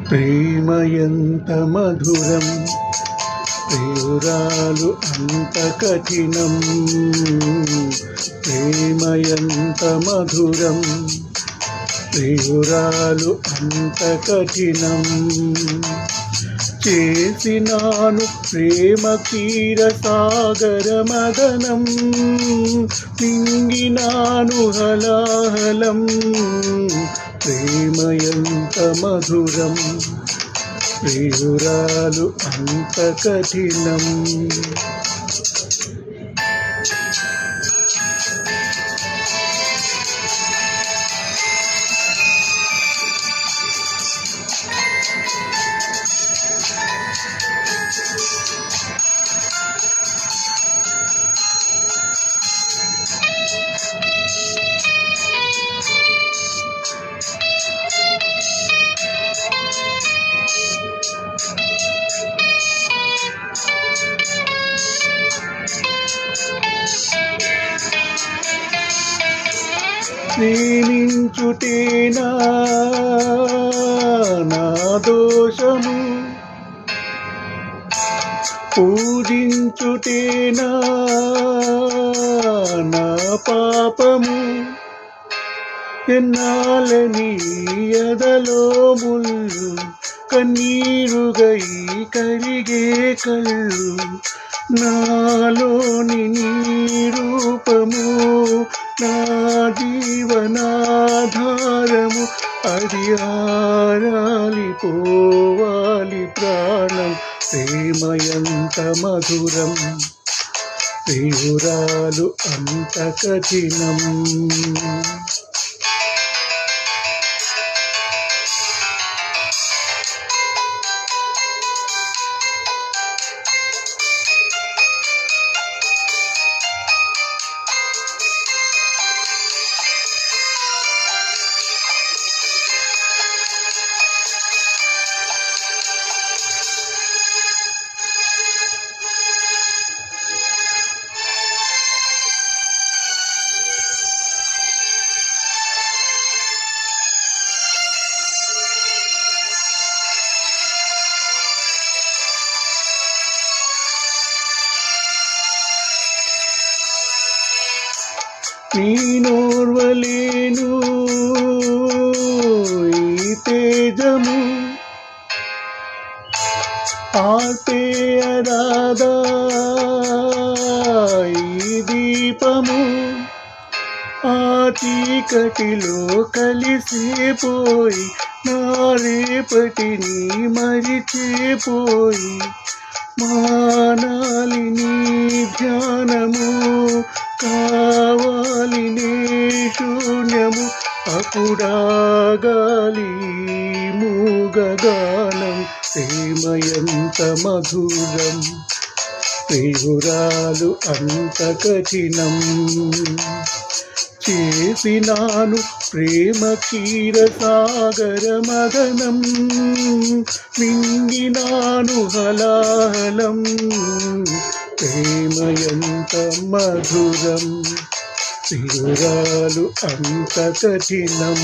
ప్రేమ ఎంత మధురం, ప్రియురాలు అంత కఠినం. ప్రేమ ఎంత మధురం, ప్రియురాలు అంత కఠినం. చేసినాను ప్రేమ క్షీర సాగర మదనం, మింగినాను హలాహలం. ప్రేమ ఎంత మధురం, ప్రియురాలు అంత కఠినం. ప్రేమించుటేనా నా దోషము, పూజించుటేనా నా పాపము. ఎన్నాలని ఎదలో ముళ్ళు, కన్నీరుగై కరిగే కళ్ళు. నాలోని నీ రూపము నా జీవనాధారము, అది ఆరాలిపోవాలి ప్రాణం. ప్రేమ ఎంత మధురం, ప్రియురాలు అంత కఠినం. నీనోర్వలేను ఈ తేజము, ఆర్పేయరాదా ఈ దీపము. ఆ చీకటిలో కలిసిపోయి నా రేపటిని మరిచిపోయి, మానాలి నీ ధ్యానము, కావాలి నీ శూన్యము. అప్పుడాగాలి మూగగానం. ప్రేమ ఎంత మధురం, ప్రియురాలు అంత కఠినం. చేసినాను ప్రేమ క్షీర సాగర మదనం, మింగినాను హలాహలం. ప్రేమ ఎంత మధురం, ప్రియురాలు అంత కఠినం.